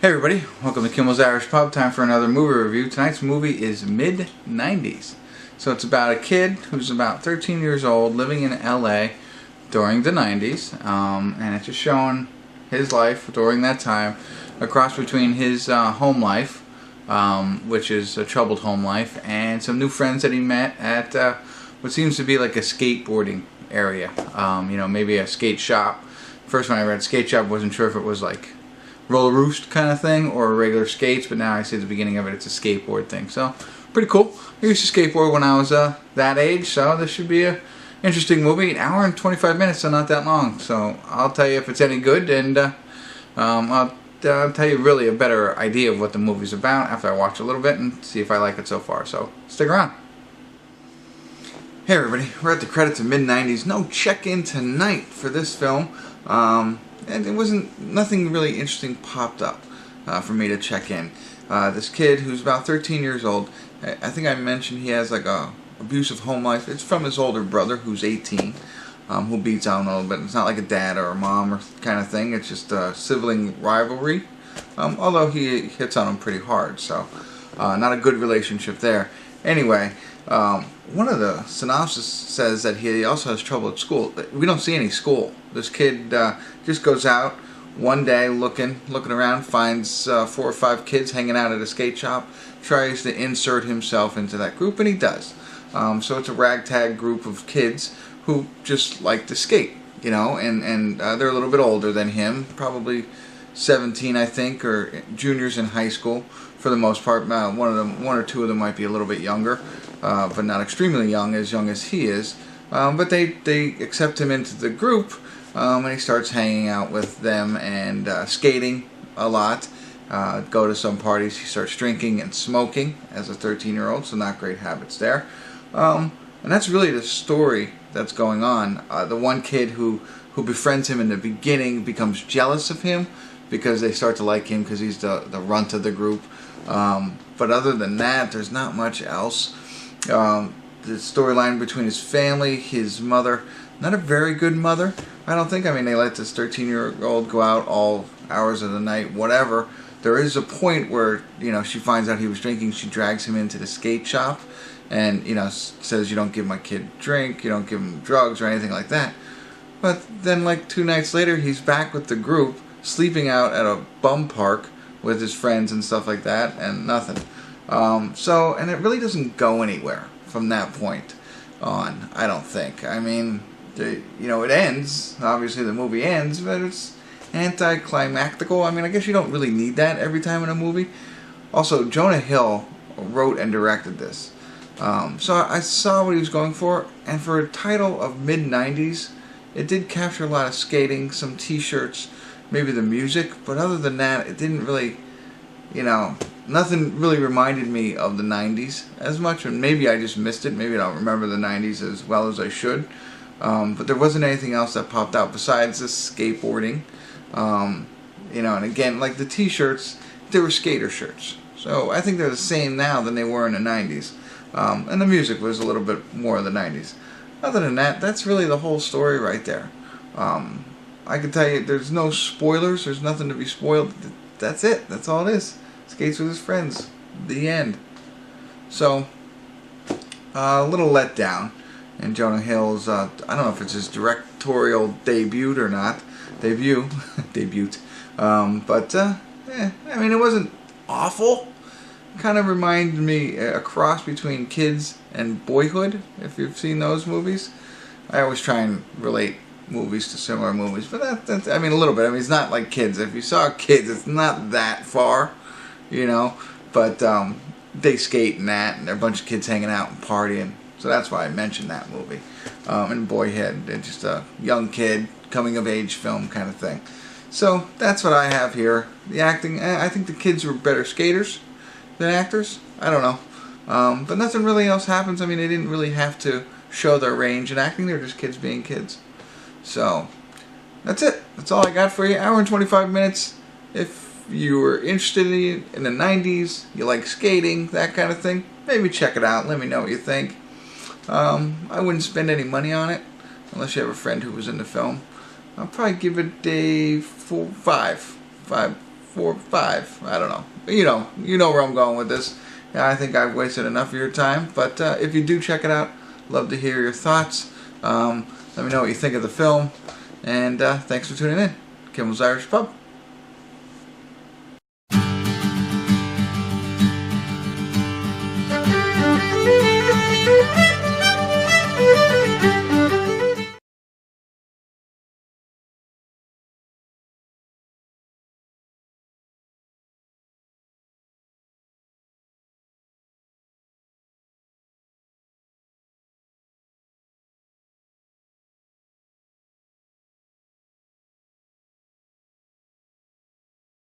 Hey everybody, welcome to Kimmel's Irish Pub. Time for another movie review. Tonight's movie is Mid90s. So it's about a kid who's about 13 years old living in LA during the 90s. And it's just showing his life during that time, a cross between his home life, which is a troubled home life, and some new friends that he met at what seems to be like a skateboarding area. Maybe a skate shop. First when I read skate shop, wasn't sure if it was like roller roost kind of thing or regular skates, but now I see at the beginning of it, it's a skateboard thing. So pretty cool. I used to skateboard when I was that age, so this should be a interesting movie. An hour and 25 minutes, so not that long. So I'll tell you if it's any good, and I'll tell you really a better idea of what the movie's about after I watch a little bit and see if I like it so far. So stick around. Hey everybody, we're at the credits of Mid90s. No check-in tonight for this film. And it wasn't, nothing really interesting popped up for me to check in. This kid who's about 13 years old, I think I mentioned he has like a abusive home life. It's from his older brother who's 18, who beats on him a little bit. It's not like a dad or a mom or kind of thing. It's just a sibling rivalry, although he hits on him pretty hard, so not a good relationship there. Anyway, one of the synopsis says that he also has trouble at school. We don't see any school. This kid just goes out one day looking around, finds 4 or 5 kids hanging out at a skate shop, tries to insert himself into that group, and he does. So it's a ragtag group of kids who just like to skate, you know, and they're a little bit older than him, probably 17, I think, or juniors in high school for the most part. One or two of them might be a little bit younger, but not extremely young as he is. But they accept him into the group, and he starts hanging out with them and skating a lot. Go to some parties. He starts drinking and smoking as a 13-year-old, so not great habits there. And that's really the story that's going on. The one kid who befriends him in the beginning becomes jealous of him because they start to like him because he's the runt of the group. But other than that, there's not much else. The storyline between his family, his mother, not a very good mother, I don't think. I mean, they let this 13-year-old go out all hours of the night, whatever. There is a point where, you know, she finds out he was drinking, she drags him into the skate shop and, you know, says, you don't give my kid drink, you don't give him drugs or anything like that. But then like 2 nights later, he's back with the group, sleeping out at a bum park with his friends and stuff like that, and nothing. And it really doesn't go anywhere from that point on, I don't think. I mean, it ends. Obviously, the movie ends, but it's anticlimactical. I mean, I guess you don't really need that every time in a movie. Also, Jonah Hill wrote and directed this. So I saw what he was going for, and for a title of Mid90s, it did capture a lot of skating, some t-shirts, maybe the music, but other than that, it didn't really, nothing really reminded me of the 90s as much, and maybe I just missed it. Maybe I don't remember the 90s as well as I should. But there wasn't anything else that popped out besides this skateboarding. And again, like the t-shirts, they were skater shirts. So I think they're the same now than they were in the 90s. And the music was a little bit more of the 90s. Other than that, that's really the whole story right there. I can tell you, there's no spoilers. There's nothing to be spoiled. That's it. That's all it is. Skates with his friends. The end. So, a little let down. And Jonah Hill's, I don't know if it's his directorial debut or not. Debut. I mean, it wasn't awful. Kind of reminded me a cross between Kids and Boyhood, if you've seen those movies. I always try and relate movies to similar movies, but that's, I mean, a little bit. I mean, it's not like Kids. If you saw Kids, it's not that far, but they skate and that, and there are a bunch of kids hanging out and partying, so that's why I mentioned that movie. And Boyhood, it's just a young kid, coming of age film kind of thing. So that's what I have here. The acting, I think the kids were better skaters than actors. I don't know. But nothing really else happens. I mean, they didn't really have to show their range in acting. They're just kids being kids. So, that's it. That's all I got for you. Hour and 25 minutes. If you were interested in the 90s, you like skating, that kind of thing, maybe check it out. Let me know what you think. I wouldn't spend any money on it, unless you have a friend who was in the film. I'll probably give it a 5 4, 5. I don't know. You know where I'm going with this. Yeah, I think I've wasted enough of your time. But if you do check it out, love to hear your thoughts. Let me know what you think of the film. And thanks for tuning in. Kimmel's Irish Pub.